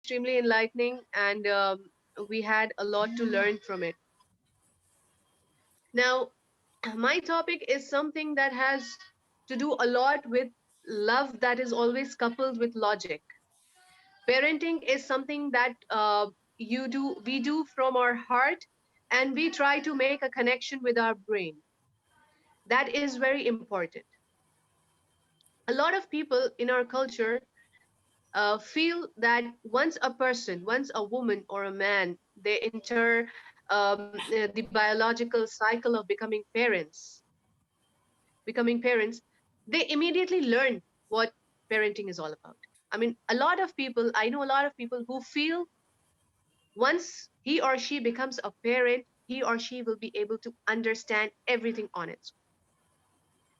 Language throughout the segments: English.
extremely enlightening, and we had a lot to learn from it. Now, my topic is something that has to do a lot with love that is always coupled with logic. Parenting is something that we do from our heart, and we try to make a connection with our brain. That is very important. A lot of people in our culture feel that once a woman or a man, they enter the biological cycle of becoming parents, they immediately learn what parenting is all about. I mean, I know a lot of people who feel once he or she becomes a parent, he or she will be able to understand everything on its own.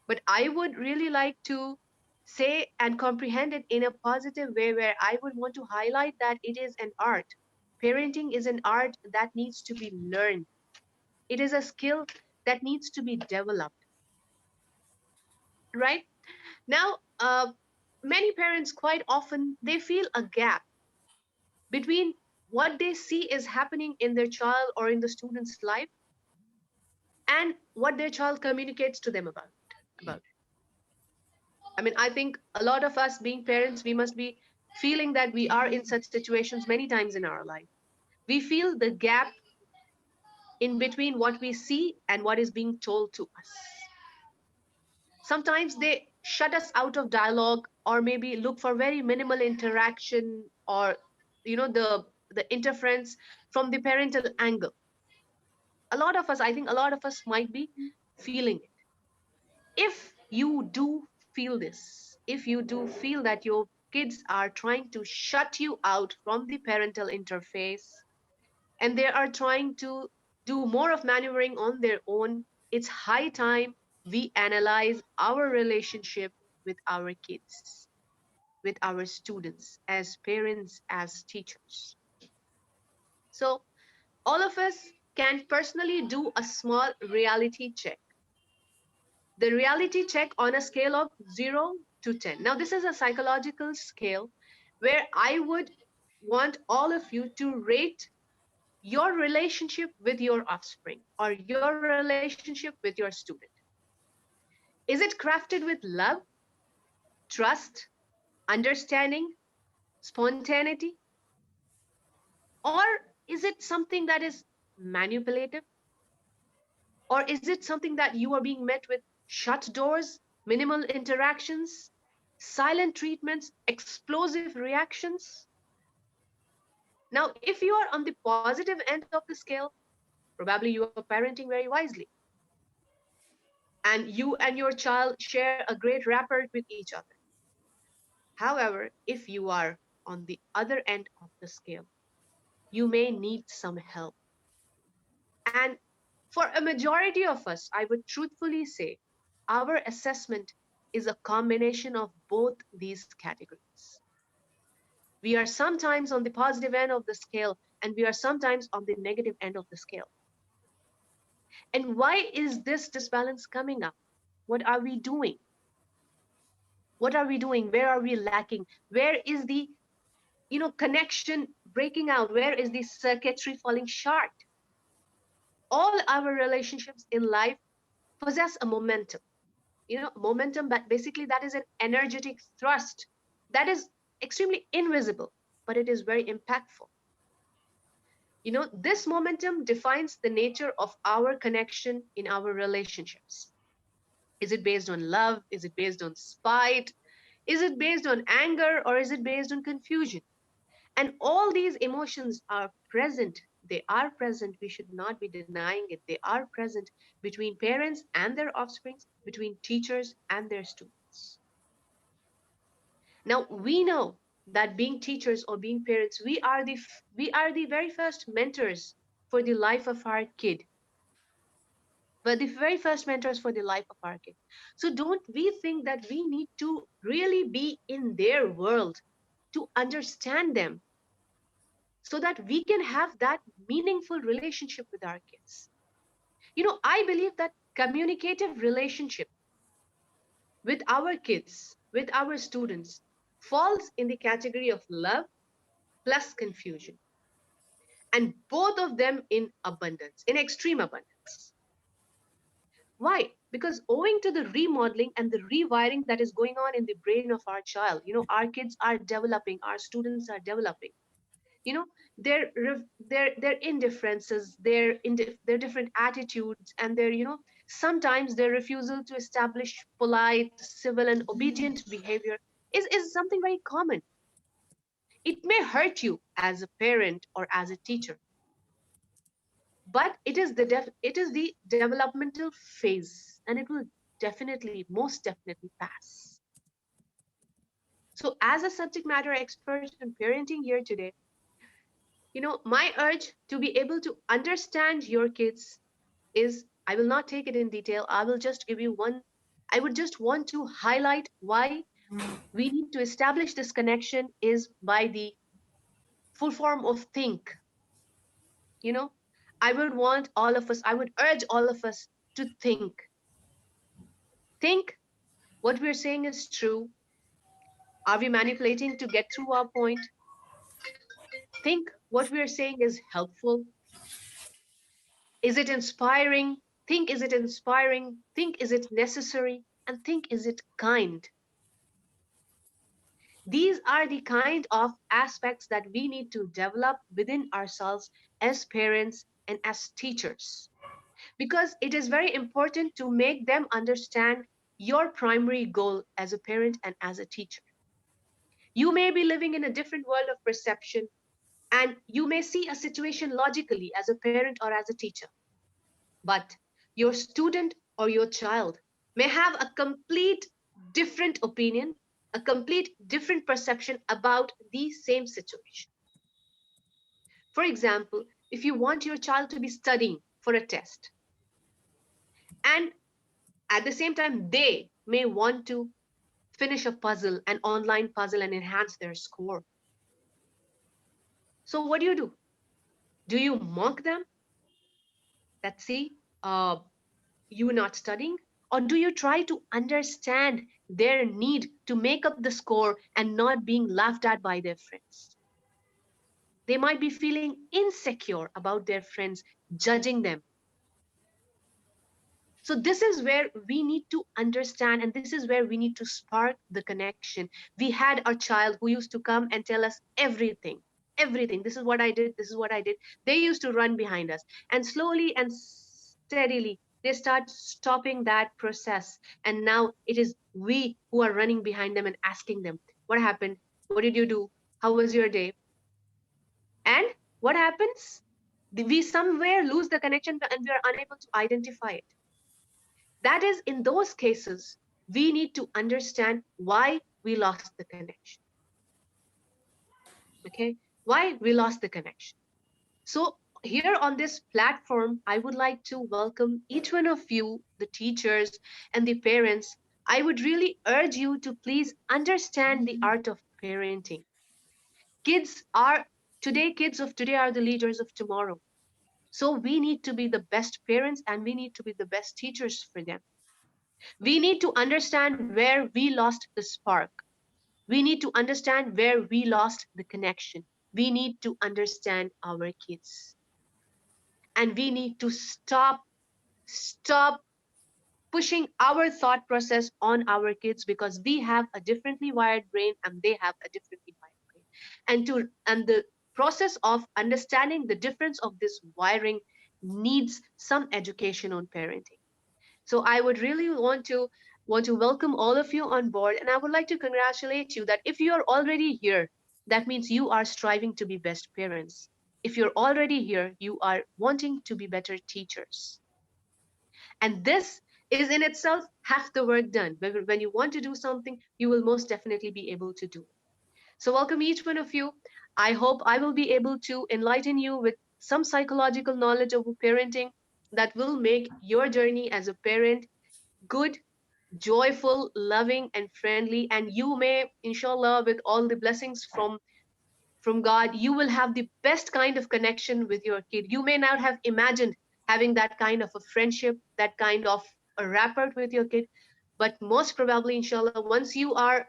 But I would really like to say and comprehend it in a positive way, where I would want to highlight that it is an art. Parenting is an art that needs to be learned. It is a skill that needs to be developed, right? Now, many parents quite often they feel a gap between what they see is happening in their child or in the student's life and what their child communicates to them about. I mean, I think a lot of us being parents, we must be feeling that we are in such situations many times in our life. We feel the gap in between what we see and what is being told to us. Sometimes they shut us out of dialogue, or maybe look for very minimal interaction, or the interference from the parental angle. I think a lot of us might be feeling it. If you do feel this, if you do feel that your kids are trying to shut you out from the parental interface, and they are trying to do more of maneuvering on their own, it's high time we analyze our relationship with our kids, with our students, as parents, as teachers. So, all of us can personally do a small reality check. The reality check on a scale of 0 to 10. Now, this is a psychological scale where I would want all of you to rate your relationship with your offspring or your relationship with your student. Is it crafted with love, trust, understanding, spontaneity, or is it something that is manipulative? Or is it something that you are being met with shut doors, minimal interactions, silent treatments, explosive reactions? Now, if you are on the positive end of the scale, probably you are parenting very wisely, and you and your child share a great rapport with each other. However, if you are on the other end of the scale, you may need some help. And for a majority of us, I would truthfully say our assessment is a combination of both these categories. We are sometimes on the positive end of the scale, and we are sometimes on the negative end of the scale. And why is this disbalance coming up? What are we doing? What are we doing? Where are we lacking? Where is the connection breaking out? Where is the circuitry falling short? All our relationships in life possess a momentum. Momentum, but basically that is an energetic thrust that is extremely invisible, but it is very impactful. This momentum defines the nature of our connection in our relationships. Is it based on love? Is it based on spite? Is it based on anger, or is it based on confusion? And all these emotions are present. They are present. We should not be denying it. They are present between parents and their offspring, between teachers and their students. Now, we know that being teachers or being parents, we are the very first mentors for the life of our kid. We're the very first mentors for the life of our kid. So don't we think that we need to really be in their world to understand them, so that we can have that meaningful relationship with our kids? I believe that communicative relationship with our kids, with our students, falls in the category of love, plus confusion, and both of them in abundance, in extreme abundance. Why? Because owing to the remodeling and the rewiring that is going on in the brain of our child, our kids are developing, our students are developing. You know, their indifferences, their different attitudes, and sometimes their refusal to establish polite, civil, and obedient behavior is something very common. It may hurt you as a parent or as a teacher, but it is the developmental phase, and it will definitely, most definitely pass. So as a subject matter expert in parenting here today, my urge to be able to understand your kids is, I will not take it in detail, I will just give you one. I would just want to highlight why we need to establish this connection is by the full form of think. you know I would urge all of us to think what we're saying is true. Are we manipulating to get through our point? Think what we're saying is helpful. Is it inspiring? Think, is it inspiring? Think, is it necessary? And think, is it kind? These are the kind of aspects that we need to develop within ourselves as parents and as teachers, because it is very important to make them understand your primary goal as a parent and as a teacher. You may be living in a different world of perception, and you may see a situation logically as a parent or as a teacher, but your student or your child may have a complete different opinion, a complete different perception about the same situation. For example, if you want your child to be studying for a test, and at the same time they may want to finish a puzzle, an online puzzle, and enhance their score. So what do? Do you mock them that, see, uh, you not studying? Or do you try to understand their need to make up the score and not being laughed at by their friends? They might be feeling insecure about their friends judging them. So, this is where we need to understand, and this is where we need to spark the connection. We had our child who used to come and tell us everything, everything. This is what I did, this is what I did. They used to run behind us, and slowly and steadily, they start stopping that process. And now it is we who are running behind them and asking them, what happened? What did you do? How was your day? And what happens? We somewhere lose the connection and we are unable to identify it. That is, in those cases, we need to understand why we lost the connection. Okay? Why we lost the connection. So, here on this platform, I would like to welcome each one of you, the teachers and the parents. I would really urge you to please understand the art of parenting. Kids are kids of today are the leaders of tomorrow. So, we need to be the best parents and we need to be the best teachers for them. We need to understand where we lost the spark. We need to understand where we lost the connection. We need to understand our kids. And we need to stop pushing our thought process on our kids, because we have a differently wired brain and they have a differently wired brain. And the process of understanding the difference of this wiring needs some education on parenting. So I would really want to welcome all of you on board, and I would like to congratulate you that if you are already here, that means you are striving to be best parents. If you're already here, you are wanting to be better teachers. And this is in itself half the work done. When you want to do something, you will most definitely be able to do it. So welcome each one of you. I hope I will be able to enlighten you with some psychological knowledge of parenting that will make your journey as a parent good, joyful, loving, and friendly. And you may, inshallah, with all the blessings from God, you will have the best kind of connection with your kid. You may not have imagined having that kind of a friendship, that kind of a rapport with your kid, but most probably, inshallah, once you are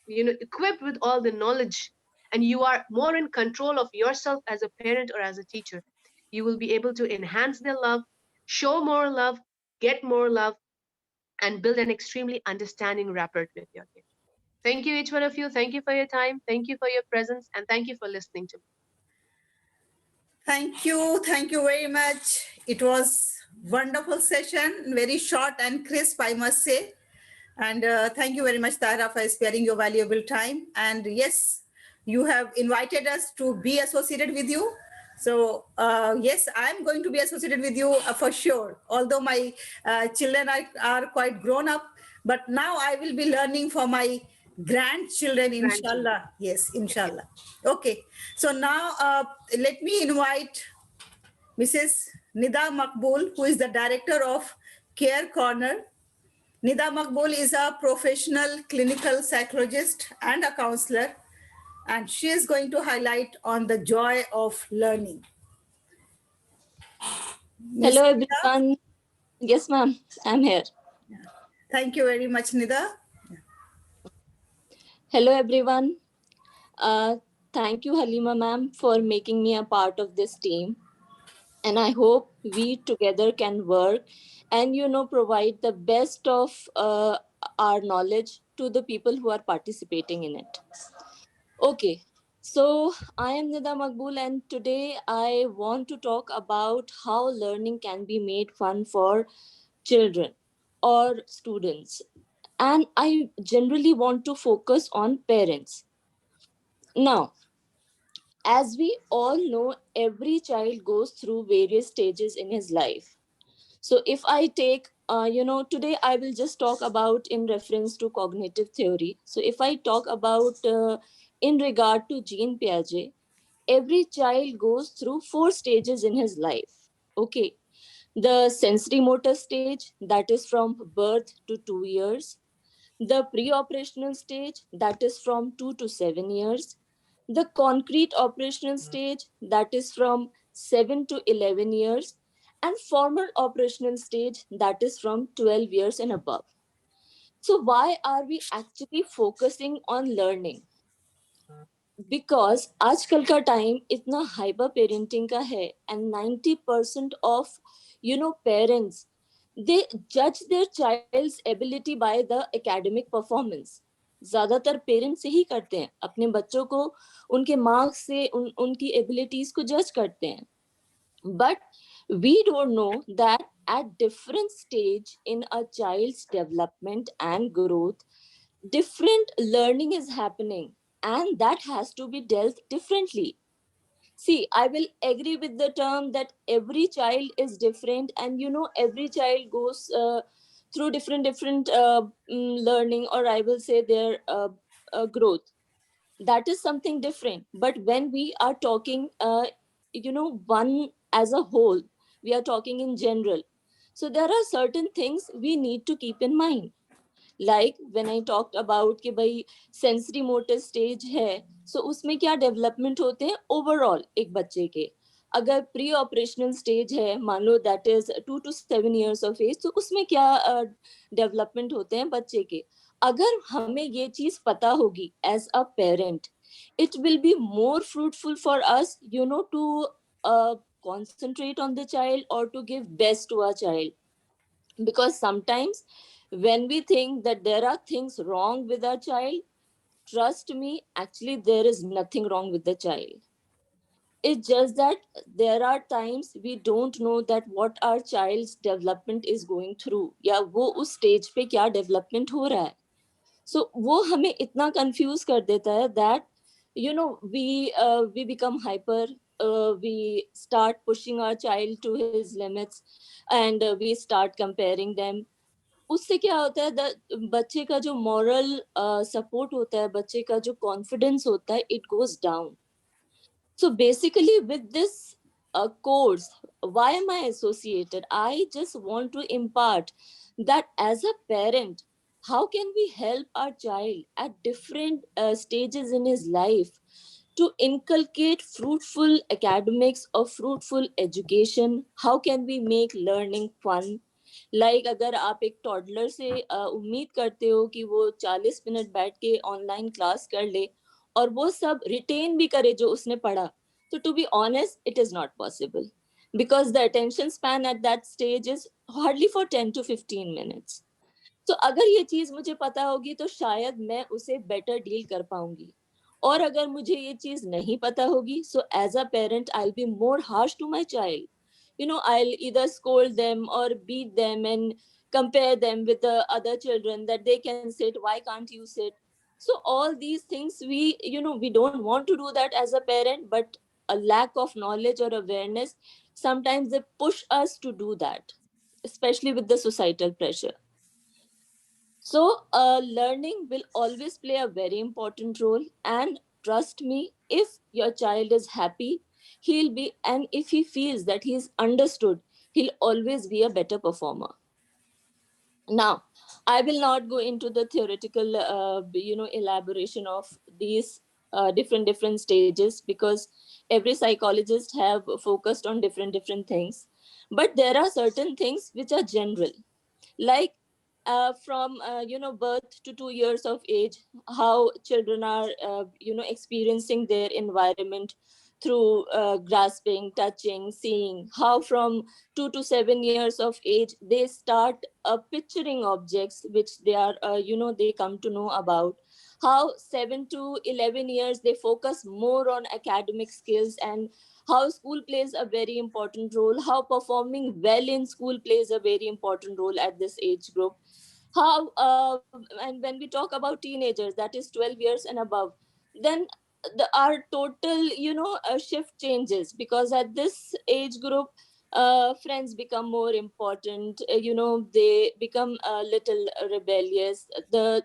equipped with all the knowledge and you are more in control of yourself as a parent or as a teacher. You will be able to enhance their love, show more love, get more love, and build an extremely understanding rapport with your kid. Thank you, each one of you. Thank you for your time. Thank you for your presence. And thank you for listening to me. Thank you. Thank you very much. It was wonderful session, very short and crisp, I must say. And thank you very much, Tara, for sparing your valuable time. And yes, you have invited us to be associated with you. So yes, I'm going to be associated with you for sure. Although my children are quite grown up, but now I will be learning for my grandchildren, Grandchildren. inshallah. Yes, Yes. inshallah. Okay. So now let me invite Mrs. Nida Makbul, who is the director of Care Corner. Nida Makbul is a professional clinical psychologist and a counselor, and she is going to highlight on the joy of learning. Miss Hello Nida, everyone. Yes, ma'am. I'm here. thank you very much, Nida. Hello everyone. Uh, Thank you, Halima ma'am, for making me a part of this team. And I hope we together can work and provide the best of our knowledge to the people who are participating in it. Okay. So I am Nida Makbul, and today I want to talk about how learning can be made fun for children or students. And I generally want to focus on parents. Now, as we all know, every child goes through various stages in his life. So if I take, today I will just talk about in reference to cognitive theory. So if I talk about in regard to Jean Piaget, every child goes through 4 stages in his life. Okay. The sensory motor stage, that is from birth to 2 years. The pre-operational stage, that is from 2 to 7 years. The concrete operational stage, that is from 7 to 11 years. And formal operational stage, that is from 12 years and above. So why are we actually focusing on learning? Because आजकल का time इतना hyper parenting का है and 90% of parents, they judge their child's ability by the academic performance. ज्यादातर parents यही करते हैं, अपने बच्चों को उनके मार्क्स से उनकी एबिलिटीज को जज करते हैं. But we don't know that at different stage in a child's development and growth, different learning is happening, and that has to be dealt differently. See, I will agree with the term that every child is different, and every child goes through different learning, or I will say their growth. That is something different. But when we are talking one as a whole, we are talking in general. So there are certain things we need to keep in mind. Like when I talked about कि भाई sensory motor stage है, सो उसमें क्या development होते हैं overall एक बच्चे के. अगर प्री ऑपरेशनल स्टेज है, मान लो that is 2 to 7 years of age, तो उसमें क्या डेवलपमेंट होते हैं बच्चे के. अगर हमें ये चीज पता होगी as a parent, it will be more fruitful for us to concentrate on the child or to give best to our child. Because sometimes when we think that there are things wrong with our child, trust me, actually there is nothing wrong with the child. It's just that there are times we don't know that what our child's development is going through, या वो उस stage पे क्या development हो रहा है. So वो हमें इतना confuse कर देता है that we become hyper. We start pushing our child to his limits, and we start comparing them. उससे क्या होता है, बच्चे का जो मॉरल सपोर्ट होता है, बच्चे का जो कॉन्फिडेंस होता है, it goes down. So basically with this course, why am I associated? I just want to impart that as a parent, how can we help our child at different stages in his life to inculcate fruitful academics or fruitful education? How can we make learning fun? Like अगर आप एक toddler से उम्मीद करते हो कि वो 40 minute बैठ के ऑनलाइन क्लास कर ले, और वो सब रिटेन भी करे जो उसने पढ़ा, तो to be honest it is not possible, because the attention span at that stage is hardly for 10 to 15 minutes. तो अगर ये चीज मुझे पता होगी तो शायद मैं उसे बेटर डील कर पाऊंगी, और अगर मुझे ये चीज नहीं पता होगी, so as a parent I will be more harsh to my child. I'll either scold them or beat them and compare them with the other children, that they can sit, why can't you sit? So all these things, we don't want to do that as a parent, but a lack of knowledge or awareness, sometimes they push us to do that, especially with the societal pressure. So, learning will always play a very important role. And trust me, if your child is happy, he'll be, and if he feels that he's understood, he'll always be a better performer. Now, I will not go into the theoretical, elaboration of these different stages, because every psychologist have focused on different things. But there are certain things which are general, like from birth to 2 years of age, how children are experiencing their environment through grasping, touching, seeing. How from 2 to 7 years of age they start picturing objects which they are they come to know about. How 7 to 11 years they focus more on academic skills, and how school plays a very important role, how performing well in school plays a very important role at this age group. How and when we talk about teenagers, that is 12 years and above, then our total shift changes, because at this age group friends become more important. They become a little rebellious. The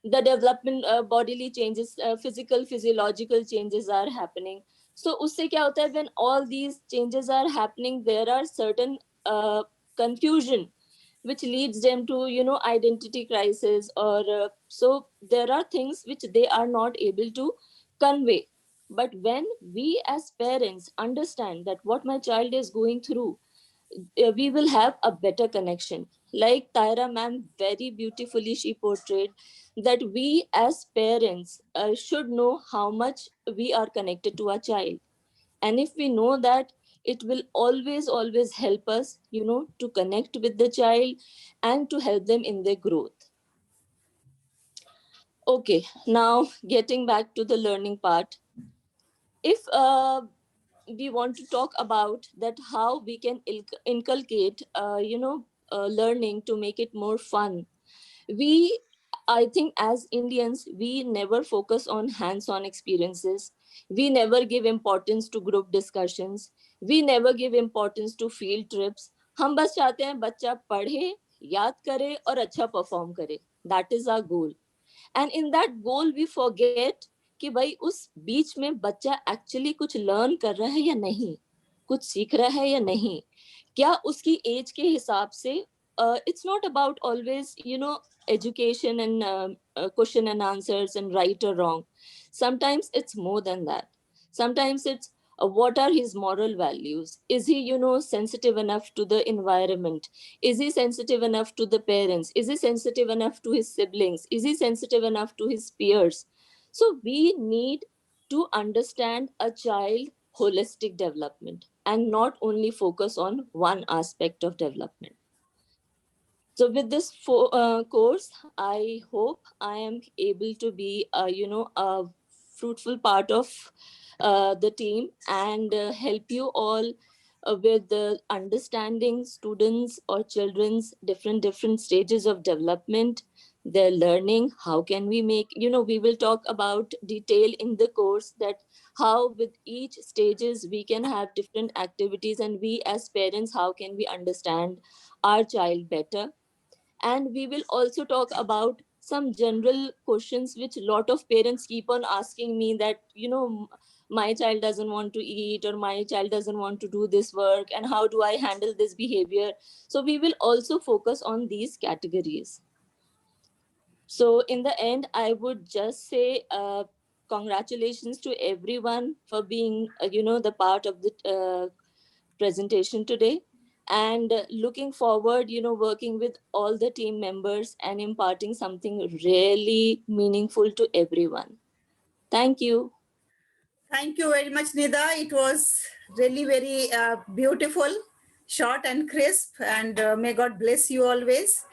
development, bodily changes, physical physiological changes are happening. So usse kya hota hai, when all these changes are happening, there are certain confusion which leads them to identity crisis, or so there are things which they are not able to convey. But when we as parents understand that what my child is going through, we will have a better connection. Like Tyra ma'am very beautifully she portrayed, that we as parents should know how much we are connected to our child. And if we know that, it will always help us to connect with the child and to help them in their growth. Okay, now getting back to the learning part. If we want to talk about that, how we can inculcate learning to make it more fun. We, I think as Indians, we never focus on hands-on experiences. We never give importance to group discussions. We never give importance to field trips. हम बस चाहते हैं बच्चा पढ़े, याद करे और अच्छा परफॉर्म करे. That is our goal. And in that goal we forget कि भाई उस बीच में बच्चा एक्चुअली कुछ लर्न कर रहा है या नहीं, कुछ सीख रहा है या नहीं, क्या उसकी एज के हिसाब से. It's not about always education and question and answers and right or wrong. Sometimes it's more than that. Sometimes it's what are his moral values. Is he sensitive enough to the environment? Is he sensitive enough to the parents? Is he sensitive enough to his siblings? Is he sensitive enough to his peers? So we need to understand a child holistic development and not only focus on one aspect of development. So with this course, I hope I am able to be a fruitful part of the team, and help you all with understanding students or children's different stages of development, their learning. How can we make, we will talk about detail in the course, that how with each stages we can have different activities, and we as parents, how can we understand our child better. And we will also talk about some general questions which a lot of parents keep on asking me, that my child doesn't want to eat, or my child doesn't want to do this work, and how do I handle this behavior. So we will also focus on these categories. So in the end, I would just say congratulations to everyone for being the part of the presentation today, and looking forward working with all the team members and imparting something really meaningful to everyone. Thank you. Thank you very much, Nida. It was really very beautiful, short and crisp, and may God bless you always.